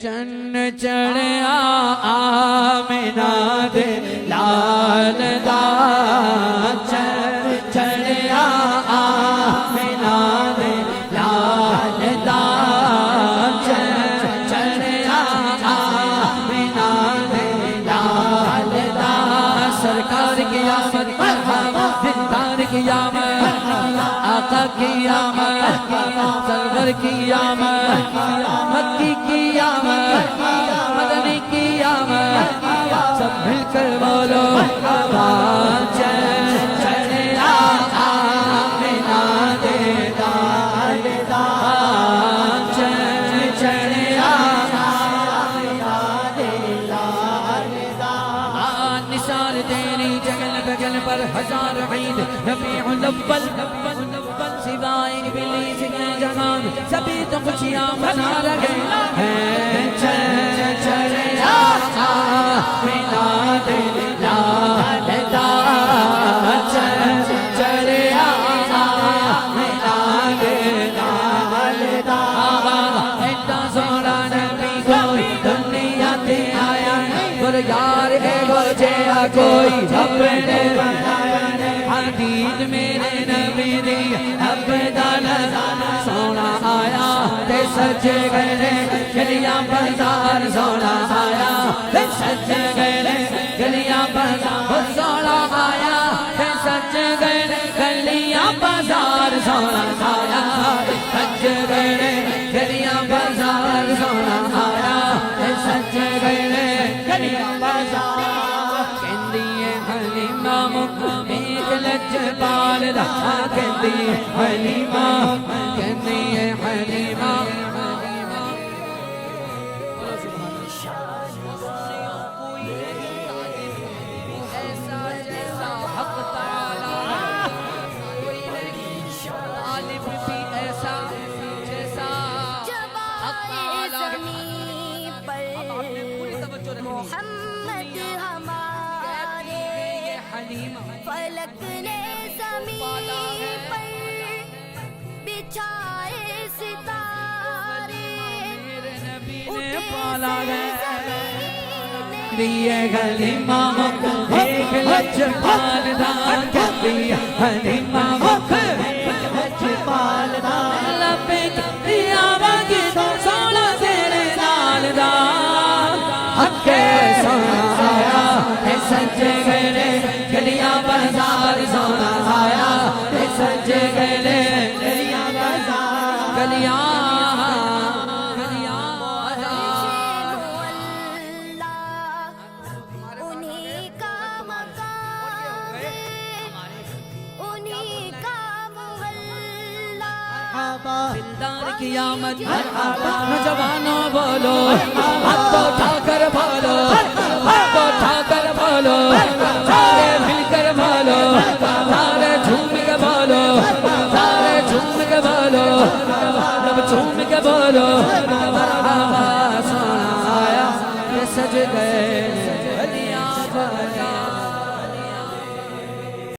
چن چڑھیا آمنہ دے لال دا چن چڑھیا آمنہ دے لال دا چن چڑھیا آمنہ دے لال دا سرکار کی آمد دلدار کی آمد آقا کی آمد سرور کی آمد مکی کی آمد مدنی کی آمد سب مل کر بولو چن چڑھیا آمنہ دے لال دا چن چڑھیا آمنہ دے لال دا نثار تیری جگل بگل پر ہزار عید ربیع الاول سوائے ابلیس کے جہان سبھی تو خوشیاں منا رہے ہیں چن چڑھیا آمنہ دے لال دا چن چڑھیا آمنہ دے لال دا ایڈا سونا نبی کوئی دنیا تے آیا پر یار اے گو جیا کوئی اپنے بنایا حدید میرے نبی دی ابدال سونا آیا تے سج گئے گلیاں بازار سونا آیا تے سج گئے گلیاں بازار سونا آیا تے سج گئے گلیاں بازار سونا آیا سج گئے گلیاں بازار سونا آیا تے سج گئے گلیاں بازار لجپال دا کہندی حلیمہ کہندی ہے حلیمہ ایسا جیسا حق تعالی کوئی نہیں طالب بھی ایسا جیسا حق تعالی محمد ہمارے فلک نے زمین پر بچھائے ستارے دیے حلیمہ ایک لجپال دا کہندی حلیمہ لجپال دا لبیک دیا باگی سونا تیرے نال دا حق سونا آیا اے سج گئے گلیاں بازار سونا آیا اے سج گئے گلیاں بازار گلیاں انہیں کا مقام ہے انہیں کا محلہ دلدار کی آمد نوجوانوں بولو ہاتھ کو اٹھا کر بولو ہاتھ کو اٹھا کر بولو سارے مل کر بولو سارے جھوم کے بولو سارے جھوم کے بولو رب جھوم کے بولو مرحبا سونا آیا یہ سج گئے